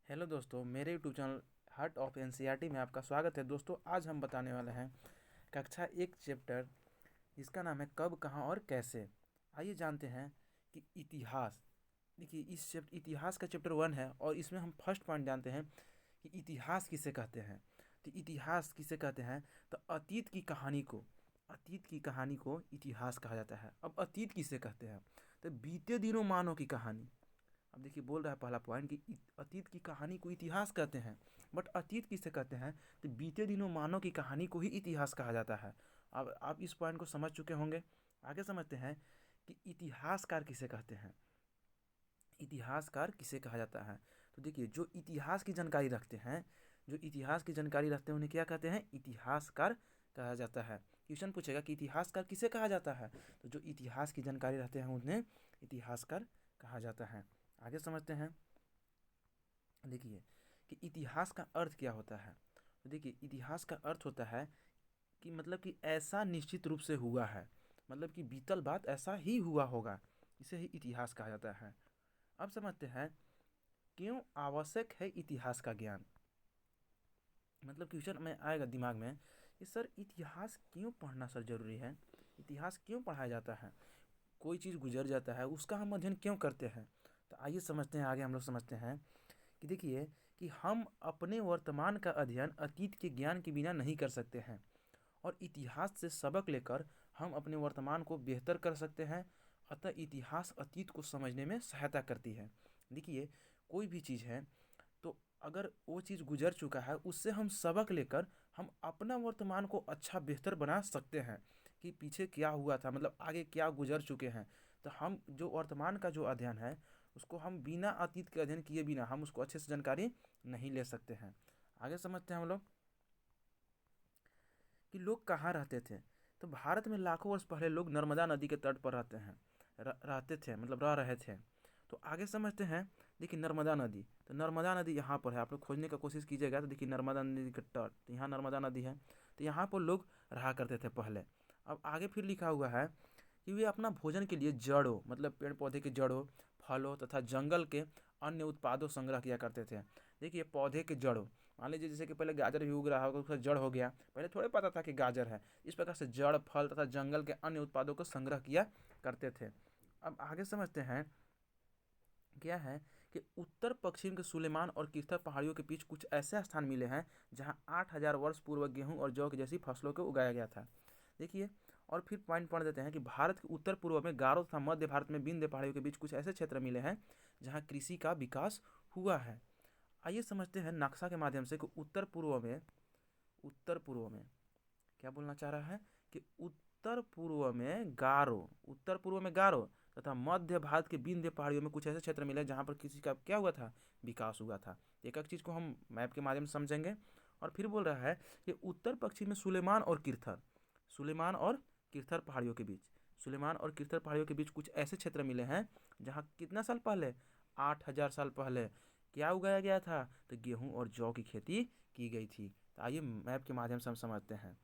Hello दोस्तों, मेरे YouTube channel heart of NCERT में आपका स्वागत है। दोस्तों, आज हम बताने वाले हैं कक्षा एक चैप्टर जिसका नाम है कब, कहाँ और कैसे। आइए जानते हैं कि इतिहास। देखिए, इस चैप्टर इतिहास का चैप्टर 1 है और इसमें हम फर्स्ट पॉइंट जानते हैं कि इतिहास किसे कहते हैं। तो इतिहास किसे कहते हैं, तो अतीत की कहानी को इतिहास कहा जाता है। अब अतीत किसे कहते हैं, तो बीते दिनों मानव की कहानी। अब देखिए, बोल रहा है पहला पॉइंट कि अतीत की कहानी को इतिहास कहते हैं। बट अतीत किसे कहते हैं, तो बीते दिनों मानव की कहानी को ही इतिहास कहा जाता है। अब आप इस पॉइंट को समझ चुके होंगे। आगे समझते हैं कि इतिहासकार किसे कहते हैं। इतिहासकार किसे कहा जाता है, तो देखिए, जो इतिहास की जानकारी रखते हैं उन्हें क्या कहते हैं, इतिहासकार कहा जाता है। क्वेश्चन पूछेगा कि इतिहासकार किसे कहा जाता है, तो जो इतिहास की जानकारी रखते हैं उन्हें इतिहासकार कहा जाता है। आगे समझते हैं। देखिए कि इतिहास का अर्थ क्या होता है। तो देखिए, इतिहास का अर्थ होता है कि मतलब कि ऐसा निश्चित रूप से हुआ है, मतलब कि बीतल बात ऐसा ही हुआ होगा, इसे ही इतिहास कहा जाता है। अब समझते हैं क्यों आवश्यक है इतिहास का ज्ञान। मतलब क्वेश्चन में आएगा दिमाग में कि सर इतिहास क्यों पढ़ना सर जरूरी है, इतिहास क्यों पढ़ाया जाता है, कोई चीज़ गुजर जाता है उसका हम अध्ययन क्यों करते हैं। तो आइए समझते हैं। आगे हम लोग समझते हैं कि देखिए कि हम अपने वर्तमान का अध्ययन अतीत के ज्ञान के बिना नहीं कर सकते हैं, और इतिहास से सबक लेकर हम अपने वर्तमान को बेहतर कर सकते हैं। अतः इतिहास अतीत को समझने में सहायता करती है। देखिए, कोई भी चीज़ है तो अगर वो चीज़ गुजर चुका है उससे हम सबक लेकर हम अपना वर्तमान को अच्छा बेहतर बना सकते हैं कि पीछे क्या हुआ था, मतलब आगे क्या गुजर चुके हैं। तो हम जो वर्तमान का जो अध्ययन है उसको हम बिना अतीत के अध्ययन किए बिना हम उसको अच्छे से जानकारी नहीं ले सकते हैं। आगे समझते हैं हम लोग कि लोग कहाँ रहते थे। तो भारत में लाखों वर्ष पहले लोग नर्मदा नदी के तट पर रहते थे, मतलब रह रहे थे। तो आगे समझते हैं। देखिए, नर्मदा नदी, तो नर्मदा नदी यहाँ पर है। आप लोग खोजने का कोशिश कीजिएगा तो देखिए नर्मदा नदी के तट, तो यहाँ नर्मदा नदी है। तो यहाँ पर लोग रहा करते थे पहले। अब आगे फिर लिखा हुआ है कि वे अपना भोजन के लिए जड़ों, मतलब पेड़ पौधे के जड़ों, फलों तथा जंगल के अन्य उत्पादों संग्रह किया करते थे। देखिए, पौधे के जड़ों, मान लीजिए जैसे कि पहले गाजर भी उग रहा होगा, उसका जड़ हो गया, पहले थोड़े पता था कि गाजर है। इस प्रकार से जड़, फल तथा जंगल के अन्य उत्पादों को संग्रह किया करते थे। अब आगे समझते हैं क्या है कि उत्तर पश्चिम के सुलेमान और किर्थर पहाड़ियों के बीच कुछ ऐसे स्थान मिले हैं जहां 8,000 वर्ष पूर्व गेहूं और जौ की जैसी फसलों को उगाया गया था। देखिए, और फिर पॉइंट पढ़ देते हैं कि भारत के उत्तर पूर्व में गारो तथा मध्य भारत में विंध्य पहाड़ियों के बीच कुछ ऐसे क्षेत्र मिले हैं जहाँ कृषि का विकास हुआ है। आइए समझते हैं नक्शा के माध्यम से कि उत्तर पूर्व में क्या बोलना चाह रहा है कि उत्तर पूर्व में गारो तथा मध्य भारत के विंध्य पहाड़ियों में कुछ ऐसे क्षेत्र मिले जहाँ पर किसी का क्या हुआ था, विकास हुआ था। एक एक चीज़ को हम मैप के माध्यम से समझेंगे। और फिर बोल रहा है कि उत्तर पश्चिम में सुलेमान और किर्थर पहाड़ियों के बीच कुछ ऐसे क्षेत्र मिले हैं जहाँ कितना साल पहले, 8,000 साल पहले क्या उगाया गया था, तो गेहूँ और जौ की खेती की गई थी। तो आइए मैप के माध्यम से हम समझते हैं।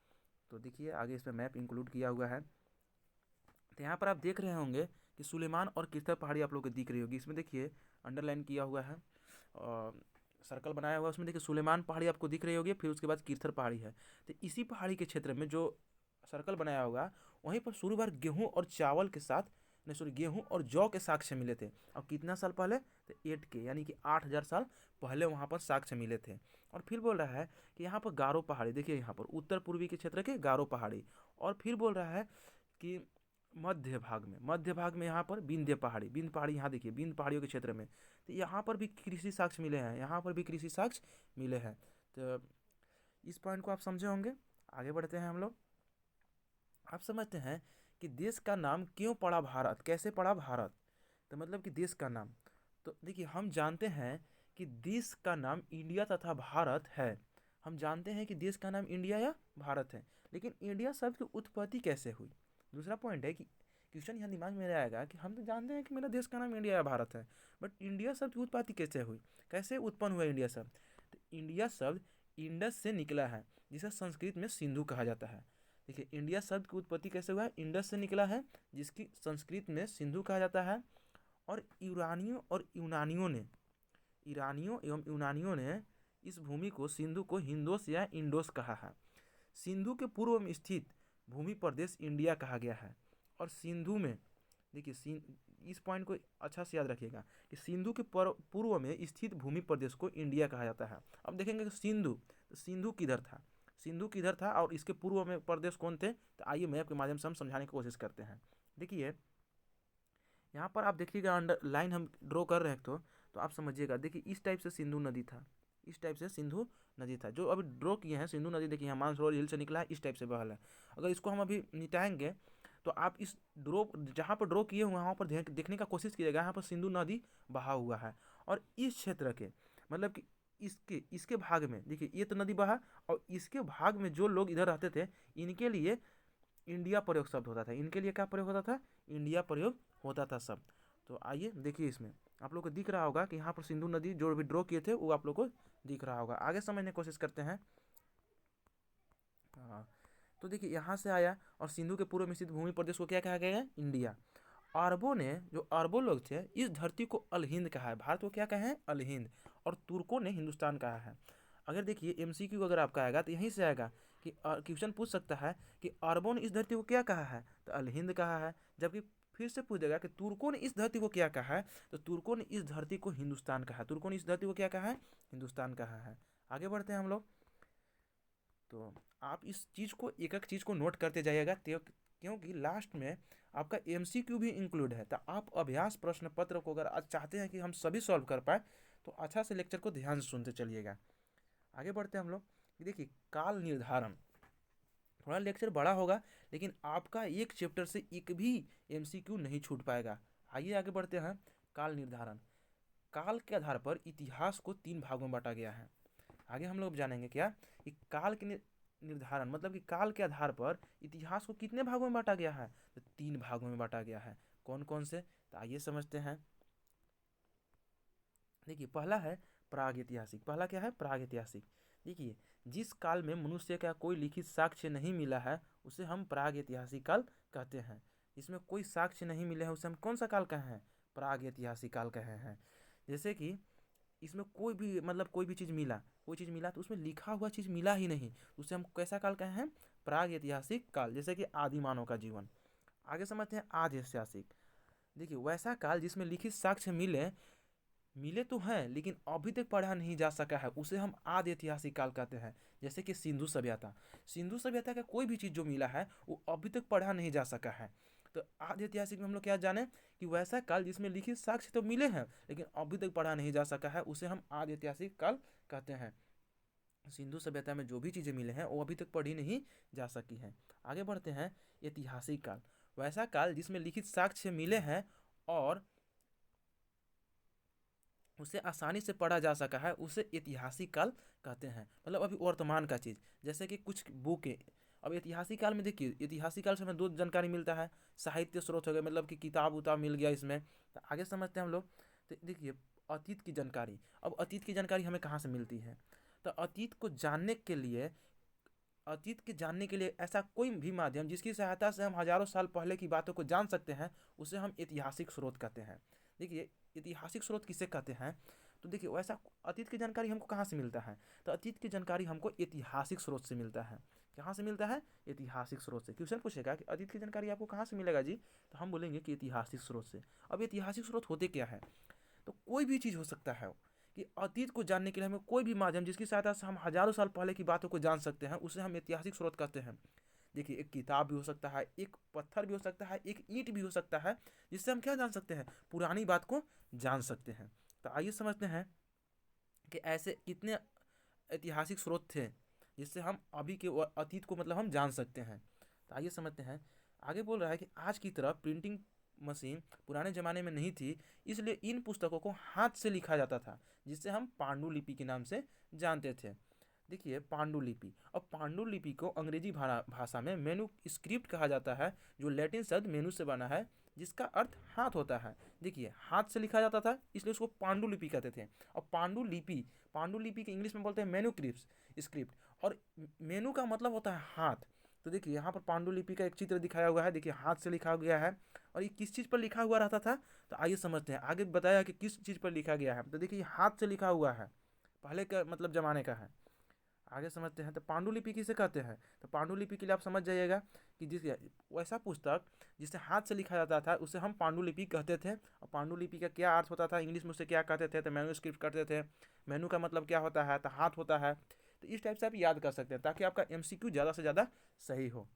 तो देखिए, आगे इस पर मैप इंक्लूड किया हुआ है। तो यहाँ पर आप देख रहे होंगे कि सुलेमान और किर्थर पहाड़ी आप लोग को दिख रही होगी। इसमें देखिए अंडरलाइन किया हुआ है और सर्कल बनाया हुआ है। उसमें देखिए सुलेमान पहाड़ी आपको दिख रही होगी, फिर उसके बाद किर्थर पहाड़ी है। तो इसी पहाड़ी के क्षेत्र में जो सर्कल बनाया होगा वहीं पर शुरू बार गेहूँ और चावल के साथ, नहीं सॉरी, गेहूँ और जौ के साक्ष्य मिले थे। अब कितना साल पहले, तो 8 के, यानी कि 8,000 साल पहले वहाँ पर साक्ष्य मिले थे। और फिर बोल रहा है कि यहाँ पर गारो पहाड़ी, देखिए यहाँ पर उत्तर पूर्वी के क्षेत्र के गारो पहाड़ी। और फिर बोल रहा है कि मध्य भाग में यहाँ पर विंध्य पहाड़ी यहाँ देखिए विंध्य पहाड़ियों के क्षेत्र में, तो यहाँ पर भी कृषि साक्ष्य मिले हैं, तो इस पॉइंट को आप समझे होंगे। आगे बढ़ते हैं हम लोग। आप समझते हैं कि देश का नाम क्यों पड़ा भारत, कैसे पड़ा भारत। तो मतलब कि देश का नाम, तो देखिए हम जानते हैं कि देश का नाम इंडिया तथा भारत है। हम जानते हैं कि देश का नाम इंडिया या भारत है, लेकिन इंडिया शब्द की उत्पत्ति कैसे हुई। दूसरा पॉइंट है कि क्वेश्चन यहाँ दिमाग में मेरे आएगा कि हम तो जानते हैं कि मेरा देश का नाम इंडिया या भारत है, बट इंडिया शब्द की उत्पत्ति कैसे हुई, कैसे उत्पन्न हुआ इंडिया शब्द। तो इंडिया शब्द इंडस से निकला है, जिसे संस्कृत में सिंधु कहा जाता है। देखिए, इंडिया शब्द की उत्पत्ति कैसे हुआ है, इंडस से निकला है, जिसकी संस्कृत में सिंधु कहा जाता है। और यूरानियों और यूनानियों ने ईरानियों एवं यूनानियों ने इस भूमि को सिंधु को हिंदोस या इंडोस कहा है। सिंधु के पूर्व में स्थित भूमि प्रदेश इंडिया कहा गया है। और सिंधु में देखिए, इस पॉइंट को अच्छा से याद रखिएगा कि सिंधु के पूर्व में स्थित भूमि प्रदेश को इंडिया कहा जाता है। अब देखेंगे कि सिंधु, तो सिंधु किधर था, सिंधु किधर था और इसके पूर्व में प्रदेश कौन थे, तो आइए मैप के माध्यम से हम समझाने की कोशिश करते हैं। देखिए यहाँ पर आप देखिएगा, अंडर लाइन हम ड्रॉ कर रहे हैं तो आप समझिएगा। देखिए इस टाइप से सिंधु नदी था, इस टाइप से सिंधु नदी था। जो अभी ड्रॉ किए हैं सिंधु नदी, देखिए यहाँ मानसरोवर झील से निकला है, इस टाइप से बहल है। अगर इसको हम अभी मिटाएंगे तो आप इस ड्रॉ, जहाँ पर ड्रॉ किए हुए हैं वहाँ पर देखने का कोशिश कीजिएगा, यहाँ पर सिंधु नदी बहा हुआ है। और इस क्षेत्र के मतलब कि इसके भाग में देखिए ये तो नदी बहा, और इसके भाग में जो लोग इधर रहते थे इनके लिए इंडिया प्रयोग शब्द होता था। इनके लिए क्या प्रयोग होता था, इंडिया प्रयोग होता था शब्द। तो आइए देखिए, इसमें आप लोग को दिख रहा होगा कि यहाँ पर सिंधु नदी जो भी ड्रॉ किए थे वो आप लोग को दिख रहा होगा। आगे समझने की कोशिश करते हैं। हाँ, तो देखिए यहाँ से आया और सिंधु के पूर्व में स्थित भूमि प्रदेश को क्या कहा गया है, इंडिया। अरबों ने, जो अरबों लोग थे, इस धरती को अल हिंद कहा है, भारत को क्या कहा है, अल हिंद। और तुर्कों ने हिंदुस्तान कहा है। अगर देखिए एमसीक्यू अगर आपका आएगा तो यहीं से आएगा कि क्वेश्चन पूछ सकता है कि अरबों ने इस धरती को क्या कहा है, तो अल हिंद कहा है। जबकि फिर से पूछ देगा कि तुर्कों ने इस धरती को क्या कहा है, तो तुर्कों ने इस धरती को हिंदुस्तान कहा है। तुर्कों ने इस धरती को क्या कहा है, हिंदुस्तान कहा है। आगे बढ़ते हैं हम लोग। तो आप इस चीज़ को, एक एक चीज़ को नोट करते जाइएगा, क्योंकि लास्ट में आपका एमसीक्यू भी इंक्लूड है। तो आप अभ्यास प्रश्न पत्र को अगर आज चाहते हैं कि हम सभी सॉल्व कर पाए तो अच्छा से लेक्चर को ध्यान से सुनते चलिएगा। आगे बढ़ते हैं हम लोग। देखिए काल निर्धारण, थोड़ा लेक्चर बड़ा होगा लेकिन आपका एक चैप्टर से एक भी एमसीक्यू नहीं छूट पाएगा। आइए आगे बढ़ते हैं। काल निर्धारण, काल के आधार पर इतिहास को 3 भागों में बांटा गया है। आगे हम लोग जानेंगे क्या कि काल के निर्धारण मतलब कि काल के आधार पर इतिहास को कितने भागों में बांटा गया है, तो 3 भागों में बांटा गया है। कौन कौन से, तो आइए समझते हैं। देखिए पहला है प्रागैतिहासिक। पहला क्या है, प्रागैतिहासिक। देखिए जिस काल में मनुष्य का कोई लिखित साक्ष्य नहीं मिला है उसे हम प्रागैतिहासिक काल कहते हैं। इसमें कोई साक्ष्य नहीं मिले हैं उसे हम कौन सा काल कहे हैं, प्रागैतिहासिक काल कहे हैं। जैसे कि इसमें कोई भी मतलब कोई भी चीज़ मिला, कोई चीज़ मिला तो उसमें लिखा हुआ चीज़ मिला ही नहीं, उसे हम कैसा काल कहे हैं, प्रागैतिहासिक काल। जैसे कि आदि मानव का जीवन। आगे समझते हैं आधि ऐतिहासिक। देखिए वैसा काल जिसमें लिखित साक्ष्य मिले तो हैं लेकिन अभी तक पढ़ा नहीं जा सका है, उसे हम आदि ऐतिहासिक काल कहते हैं। जैसे कि सिंधु सभ्यता, सिंधु सभ्यता का कोई भी चीज़ जो मिला है वो अभी तक पढ़ा नहीं जा सका है। तो आदि ऐतिहासिक में हम लोग क्या जाने कि वैसा काल जिसमें लिखित साक्ष्य तो मिले हैं लेकिन अभी तक पढ़ा नहीं जा सका है, उसे हम आदि ऐतिहासिक काल कहते हैं। सिंधु सभ्यता में जो भी चीज़ें मिले हैं वो अभी तक पढ़ी नहीं जा सकी हैं। आगे बढ़ते हैं ऐतिहासिक काल, वैसा काल जिसमें लिखित साक्ष्य मिले हैं और उसे आसानी से पढ़ा जा सका है, उसे ऐतिहासिक काल कहते हैं। मतलब अभी वर्तमान का चीज़, जैसे कि कुछ बुकें। अब ऐतिहासिक काल में देखिए, ऐतिहासिक काल से हमें 2 जानकारी मिलता है, साहित्य स्रोत हो गए मतलब कि किताब उताब मिल गया इसमें। तो आगे समझते हैं हम लोग। तो देखिए अतीत की जानकारी, अब अतीत की जानकारी हमें कहाँ से मिलती है, तो अतीत के जानने के लिए ऐसा कोई भी माध्यम जिसकी सहायता से हम हज़ारों साल पहले की बातों को जान सकते हैं उसे हम ऐतिहासिक स्रोत कहते हैं। देखिए ऐतिहासिक स्रोत किसे कहते हैं, तो देखिए वैसा अतीत की जानकारी हमको कहाँ से मिलता है, तो अतीत की जानकारी हमको ऐतिहासिक स्रोत से मिलता है। कहाँ से मिलता है, ऐतिहासिक स्रोत से। क्वेश्चन पूछेगा कि अतीत की जानकारी आपको कहाँ से मिलेगा जी, तो हम बोलेंगे कि ऐतिहासिक स्रोत से। अब ऐतिहासिक स्रोत होते क्या है, तो कोई भी चीज़ हो सकता है कि अतीत को जानने के लिए हमें कोई भी माध्यम जिसकी सहायता से हम हज़ारों साल पहले की बातों को जान सकते हैं उसे हम ऐतिहासिक स्रोत कहते हैं। देखिए एक किताब भी हो सकता है, एक पत्थर भी हो सकता है, एक ईंट भी हो सकता है, जिससे हम क्या जान सकते हैं, पुरानी बात को जान सकते हैं। तो आइए समझते हैं कि ऐसे कितने ऐतिहासिक स्रोत थे जिससे हम अभी के अतीत को मतलब हम जान सकते हैं। तो आइए समझते हैं। आगे बोल रहा है कि आज की तरह प्रिंटिंग मशीन पुराने ज़माने में नहीं थी, इसलिए इन पुस्तकों को हाथ से लिखा जाता था जिससे हम पांडुलिपि के नाम से जानते थे। देखिए पांडुलिपि, अब पांडुलिपि को अंग्रेजी भाषा में मेनू स्क्रिप्ट कहा जाता है, जो लैटिन शब्द मेनू से बना है जिसका अर्थ हाथ होता है। देखिए हाथ से लिखा जाता था इसलिए उसको पांडुलिपि कहते थे। और पांडुलिपि के इंग्लिश में बोलते हैं मेनू स्क्रिप्ट, और मेनू का मतलब होता है हाथ। तो देखिए यहाँ पर पांडुलिपि का एक चित्र दिखाया हुआ है, देखिए हाथ से लिखा गया है और ये किस चीज़ पर लिखा हुआ रहता था, तो आइए समझते हैं। आगे बताया कि किस चीज़ पर लिखा गया है, तो देखिए हाथ से लिखा हुआ है, पहले का मतलब ज़माने का है। आगे समझते हैं। तो पांडुलिपि किसे कहते हैं, तो पांडुलिपि के लिए आप समझ जाइएगा कि जिस वैसा पुस्तक जिसे हाथ से लिखा जाता था उसे हम पांडुलिपि कहते थे। और पांडुलिपि का क्या अर्थ होता था, इंग्लिश में उसे क्या कहते थे, तो मैन्युस्क्रिप्ट करते थे। मैन्यू का मतलब क्या होता है, तो हाथ होता है। तो इस टाइप से आप याद कर सकते हैं ताकि आपका एमसीक्यू ज़्यादा से ज़्यादा सही हो।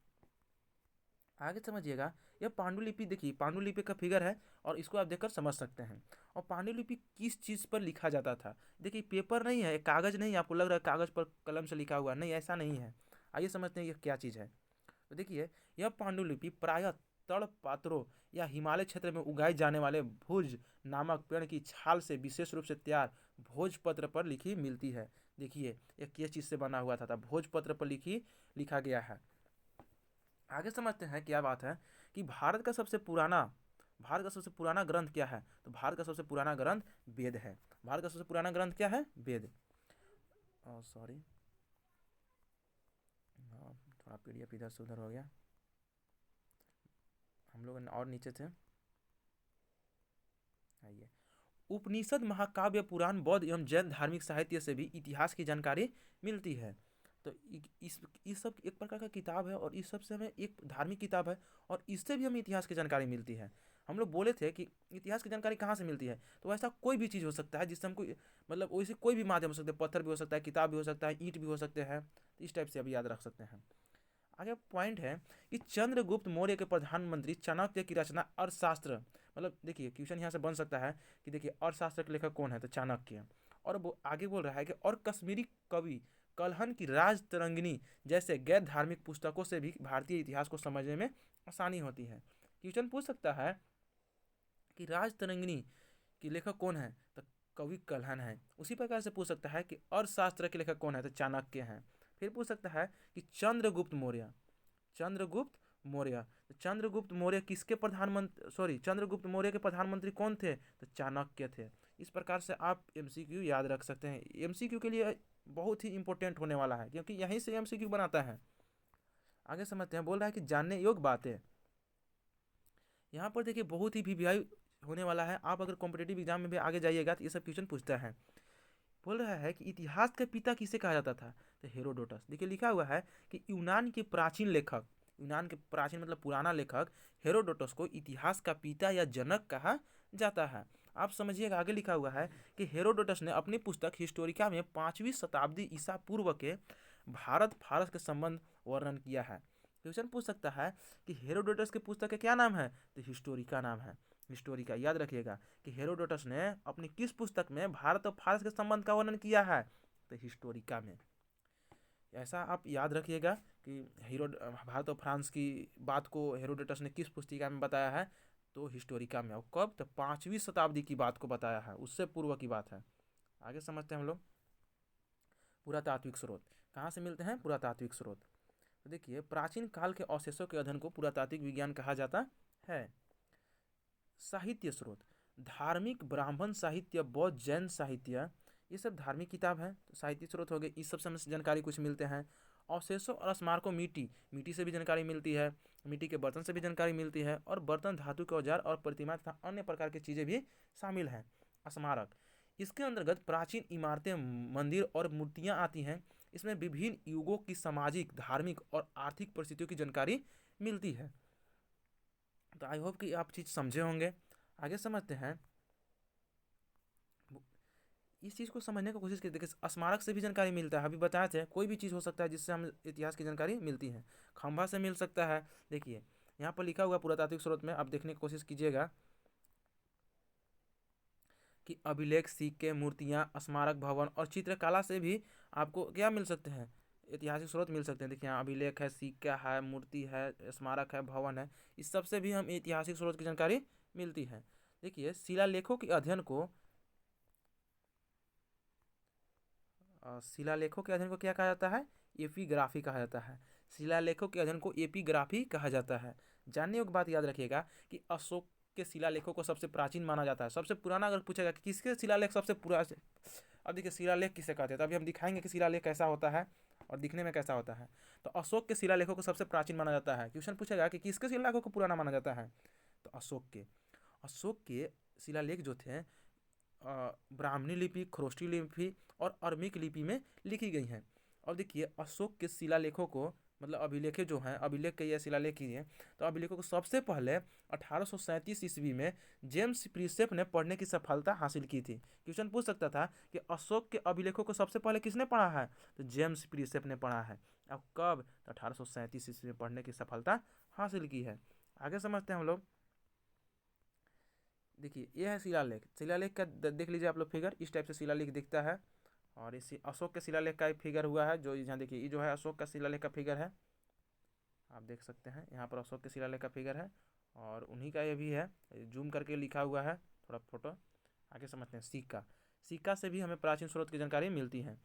आगे समझिएगा, यह पांडुलिपि देखिए, पांडुलिपि का फिगर है और इसको आप देखकर समझ सकते हैं। और पांडुलिपि किस चीज़ पर लिखा जाता था, देखिए पेपर नहीं है, कागज़ नहीं, आपको लग रहा है कागज़ पर कलम से लिखा हुआ, नहीं ऐसा नहीं है। आइए समझते हैं यह क्या चीज़ है। तो देखिए, यह पांडुलिपि प्रायः तड़पात्रों या हिमालय क्षेत्र में उगाए जाने वाले भोज नामक पेड़ की छाल से विशेष रूप से तैयार भोजपत्र पर लिखी मिलती है। देखिए यह किस चीज़ से बना हुआ था, भोजपत्र पर लिखा गया है। आगे समझते हैं क्या बात है कि भारत का सबसे पुराना ग्रंथ क्या है, तो भारत का सबसे पुराना ग्रंथ वेद है। भारत का सबसे पुराना ग्रंथ क्या है, वेद। सॉरी, थोड़ा पीडीएफ इधर से उधर हो गया, हम लोग और नीचे थे। आइए, उपनिषद, महाकाव्य, पुराण, बौद्ध एवं जैन धार्मिक साहित्य से भी इतिहास की जानकारी मिलती है। तो इस सब एक प्रकार का किताब है और इस सब से हमें एक धार्मिक किताब है और इससे भी हमें इतिहास की जानकारी मिलती है। हम लोग बोले थे कि इतिहास की जानकारी कहाँ से मिलती है, तो ऐसा कोई भी चीज़ हो सकता है जिससे हमको मतलब वैसे कोई भी माध्यम हो सकता है, पत्थर भी हो सकता है, किताब भी हो सकता है, ईंट भी हो सकते हैं। तो इस टाइप से अभी याद रख सकते हैं। आगे पॉइंट है कि चंद्रगुप्त मौर्य के प्रधानमंत्री चाणक्य की रचना अर्थशास्त्र, मतलब देखिए क्वेश्चन यहाँ से बन सकता है कि देखिए अर्थशास्त्र के लेखक कौन है, तो चाणक्य। और वो आगे बोल रहा है कि और कश्मीरी कवि कल्हन की राजतरंगिणी जैसे गैर धार्मिक पुस्तकों से भी भारतीय इतिहास को समझने में आसानी होती है। क्वेश्चन पूछ सकता है कि राजतरंगिणी की लेखक कौन है, तो कवि कल्हन है। उसी प्रकार से पूछ सकता है कि अर्थशास्त्र के लेखक कौन है, तो चाणक्य हैं। फिर पूछ सकता है कि चंद्रगुप्त मौर्य, तो चंद्रगुप्त मौर्य किसके प्रधानमंत्री, सॉरी चंद्रगुप्त मौर्य के प्रधानमंत्री कौन थे, तो चाणक्य थे। इस प्रकार से आप एमसीक्यू याद रख सकते हैं। एमसीक्यू के लिए बहुत ही इंपॉर्टेंट होने वाला है क्योंकि यहीं से एमसीक्यू बनाता है। आगे समझते हैं। बोल रहा है कि जानने योग्य बातें, यहाँ पर देखिए बहुत ही वीवीआई होने वाला है। आप अगर कॉम्पिटेटिव एग्जाम में भी आगे जाइएगा तो ये सब क्वेश्चन पूछता है। बोल रहा है कि इतिहास का पिता किसे कहा जाता था, तो हेरोडोटस। देखिए लिखा हुआ है कि यूनान के प्राचीन लेखक, यूनान के प्राचीन मतलब पुराना लेखक हेरोडोटस को इतिहास का पिता या जनक कहा जाता है। आप समझिएगा, आगे लिखा हुआ है कि हेरोडोटस ने अपनी पुस्तक हिस्टोरिका में 5वीं शताब्दी ईसा पूर्व के भारत फारस के संबंध वर्णन किया है। क्वेश्चन पूछ सकता है कि हेरोडोटस की पुस्तक का क्या नाम है, तो हिस्टोरिका नाम है। हिस्टोरिका याद रखिएगा कि हेरोडोटस ने अपनी किस पुस्तक में भारत और फारस के संबंध का वर्णन किया है, तो हिस्टोरिका में। ऐसा आप याद रखिएगा कि भारत और फ्रांस की बात को हेरोडोटस ने किस पुस्तिका में बताया है, तो हिस्टोरिका में। और कब, तो 5वीं शताब्दी की बात को बताया है, उससे पूर्व की बात है। आगे समझते हैं हम लोग। पुरातात्विक स्रोत कहाँ से मिलते हैं, पुरातात्विक स्रोत। तो देखिए प्राचीन काल के अवशेषों के अध्ययन को पुरातात्विक विज्ञान कहा जाता है। साहित्य स्रोत, धार्मिक, ब्राह्मण साहित्य, बौद्ध, जैन साहित्य, ये सब धार्मिक किताब है, तो साहित्य स्रोत हो गए। इस सब से हमें जानकारी कुछ मिलते हैं। अवशेषों और स्मारकों, मिट्टी से भी जानकारी मिलती है, मिट्टी के बर्तन से भी जानकारी मिलती है, और बर्तन, धातु के औजार और प्रतिमा तथा अन्य प्रकार की चीज़ें भी शामिल हैं। स्मारक, इसके अंतर्गत प्राचीन इमारतें, मंदिर और मूर्तियाँ आती हैं। इसमें विभिन्न युगों की सामाजिक, धार्मिक और आर्थिक परिस्थितियों की जानकारी मिलती है। तो आई होप कि आप चीज़ समझे होंगे। आगे समझते हैं। इस चीज़ को समझने की कोशिश की। देखिए स्मारक से भी जानकारी मिलता है, अभी बताए थे कोई भी चीज़ हो सकता है जिससे हम इतिहास की जानकारी मिलती है। खंभा से मिल सकता है। देखिए यहाँ पर लिखा हुआ पुरातात्विक स्रोत में आप देखने की कोशिश कीजिएगा कि अभिलेख, सिक्के, मूर्तियाँ, स्मारक, भवन और चित्रकला से भी आपको क्या मिल सकते हैं, ऐतिहासिक स्रोत मिल सकते हैं। देखिए यहाँ अभिलेख है, सिक्का है, मूर्ति है, स्मारक है, भवन है, इस सब से भी हम ऐतिहासिक स्रोत की जानकारी मिलती है। देखिए शिलालेखों के अध्ययन को क्या कहा जाता है, एपिग्राफी कहा जाता है। शिलालेखों के अध्ययन को एपिग्राफी कहा जाता है। जानने योग्य बात याद रखिएगा कि अशोक के शिलालेखों को सबसे प्राचीन माना जाता है। सबसे पुराना अगर पूछेगा कि किसके शिलालेख सबसे पुराने, अब देखिए शिलालेख किसे कहते हैं, तो अभी हम दिखाएंगे कि शिलालेख कैसा होता है और दिखने में कैसा होता है। तो अशोक के शिलालेखों को सबसे प्राचीन माना जाता है। क्वेश्चन पूछेगा कि किसके शिलालेखों को पुराना माना जाता है, तो अशोक के शिलालेख जो थे ब्राह्मणी लिपि, खरोष्टी लिपि और अरमिक लिपि में लिखी गई हैं। और देखिए अशोक के शिलालेखों को मतलब अभिलेखें जो हैं, अभिलेख के ये शिलालेख ही हैं, तो अभिलेखों को सबसे पहले 1837 ईस्वी में जेम्स प्रिसेप ने पढ़ने की सफलता हासिल की थी। क्वेश्चन पूछ सकता था कि अशोक के अभिलेखों को सबसे पहले किसने पढ़ा है, तो जेम्स प्रिसेप ने पढ़ा है। अब कब, तो 1837 ईस्वी में पढ़ने की सफलता हासिल की है। आगे समझते हैं हम लोग। देखिए ये है शिलालेख का देख लीजिए आप लोग फिगर, इस टाइप से शिलालेख दिखता है। और इसी अशोक के शिलालेख का एक फिगर हुआ है, जो यहाँ देखिए, ये जो है अशोक का शिलालेख का फिगर है, आप देख सकते हैं यहाँ पर अशोक के शिलालेख का फिगर है, और उन्हीं का ये भी है, जूम करके लिखा हुआ है थोड़ा फोटो। आगे समझते हैं सिक्का से भी हमें प्राचीन स्रोत की जानकारी मिलती है।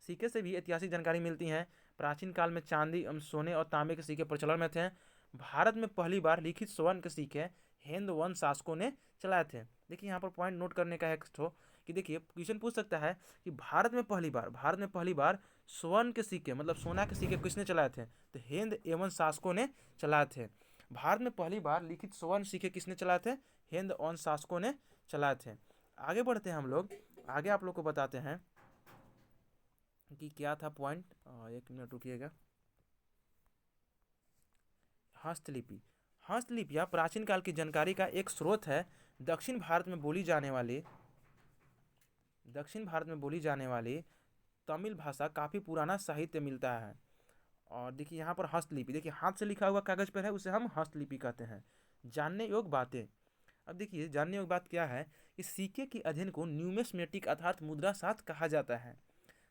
सिक्के से भी ऐतिहासिक जानकारी मिलती है। प्राचीन काल में चांदी एवं सोने और तांबे के सिक्के प्रचलन में थे। भारत में पहली बार लिखित स्वर्ण के सिक्के हिंद वंश शासकों ने चलाए थे। देखिए यहाँ पर पॉइंट नोट करने का है कि देखिए क्वेश्चन पूछ सकता है कि भारत में पहली बार स्वर्ण के सिक्के मतलब सोना के सिक्के किसने चलाए थे, तो हिंद एवं शासकों ने चलाए थे। भारत में पहली बार लिखित स्वर्ण सिक्के किसने चलाए थे, हिंद एवं शासकों ने चलाए थे। आगे बढ़ते हैं हम लोग, आगे आप लोग को बताते हैं कि क्या था पॉइंट। एक मिनट रुकिएगा। हस्तलिपियाँ प्राचीन काल की जानकारी का एक स्रोत है। दक्षिण भारत में बोली जाने वाली तमिल भाषा काफ़ी पुराना साहित्य मिलता है। और देखिए यहाँ पर हस्तलिपि, देखिए हाथ से लिखा हुआ कागज पर है, उसे हम हस्तलिपि कहते हैं। जानने योग्य बातें, अब देखिए जानने योग्य बात क्या है, इस सिक्के के अध्ययन को न्यूमिस्मेटिक अर्थात मुद्रा शास्त्र कहा जाता है।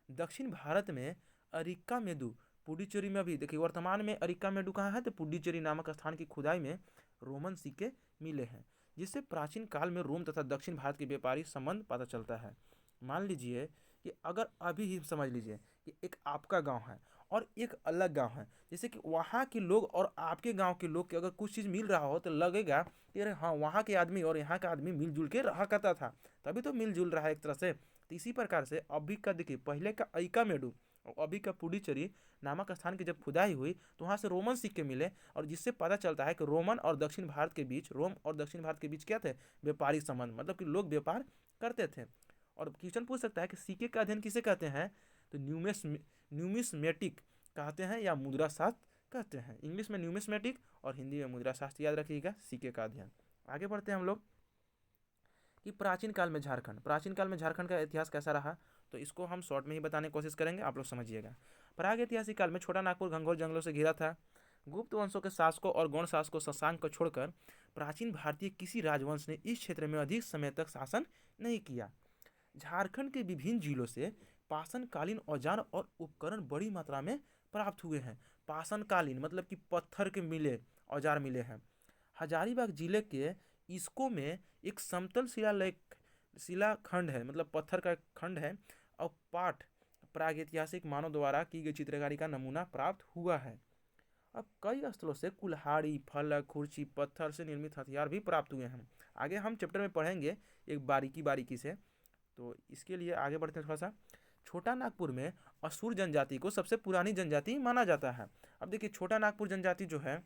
दक्षिण भारत में अरिक्कामेडु, पुडुचेरी में भी देखिए वर्तमान में अरिक्कामेडु कहाँ है, तो पुडुचेरी नामक स्थान की खुदाई में रोमन सिक्के मिले हैं, जिससे प्राचीन काल में रोम तथा दक्षिण भारत के व्यापारिक संबंध पता चलता है। मान लीजिए कि अगर अभी ही समझ लीजिए कि एक आपका गांव है और एक अलग गांव है, जैसे कि वहाँ के लोग और आपके गांव के लोग के अगर कुछ चीज़ मिल रहा हो तो लगेगा कि अरे हाँ वहाँ के आदमी और यहाँ का आदमी मिलजुल के रहा करता था, तभी तो मिलजुल रहा है एक तरह से। तो इसी प्रकार से अभी का देखिए, पहले का अरिक्कामेडु और अभी का पुडुचेरी नामक स्थान की जब खुदाई हुई तो वहाँ से रोमन सिक्के मिले, और जिससे पता चलता है कि रोम और दक्षिण भारत के बीच क्या थे, व्यापारिक संबंध, मतलब कि लोग व्यापार करते थे। और क्वेश्चन पूछ सकता है कि सिक्के का अध्ययन किसे कहते हैं, तो न्यूमिस्मेटिक कहते हैं या मुद्रा शास्त्र कहते हैं। इंग्लिश में न्यूमिस्मेटिक और हिंदी में मुद्रा शास्त्र याद रखिएगा, सिक्के का अध्ययन। आगे बढ़ते हैं हम लोग कि प्राचीन काल में झारखंड का इतिहास कैसा रहा, तो इसको हम शॉर्ट में ही बताने की कोशिश करेंगे, आप लोग समझिएगा। प्राग ऐतिहासिक काल में छोटा नागपुर घंघोर जंगलों से घिरा था। गुप्त वंशों के शासकों और गौण शासकों शशांक को छोड़कर प्राचीन भारतीय किसी राजवंश ने इस क्षेत्र में अधिक समय तक शासन नहीं किया। झारखंड के विभिन्न जिलों से पाषाणकालीन औजार और उपकरण बड़ी मात्रा में प्राप्त हुए हैं। पाषाणकालीन मतलब कि पत्थर के मिले औजार मिले हैं। हजारीबाग जिले के इसको में एक समतल शिलाखंड है, मतलब पत्थर का खंड है, और पाठ प्रागैतिहासिक मानव द्वारा की गई चित्रकारी का नमूना प्राप्त हुआ है। अब कई स्थलों से कुल्हाड़ी, फलक, खुर्ची, पत्थर से निर्मित हथियार भी प्राप्त हुए हैं। आगे हम चैप्टर में पढ़ेंगे एक बारीकी से, तो इसके लिए आगे बढ़ते हैं थोड़ा सा। छोटा नागपुर में असुर जनजाति को सबसे पुरानी जनजाति माना जाता है। अब देखिए छोटा नागपुर जनजाति जो है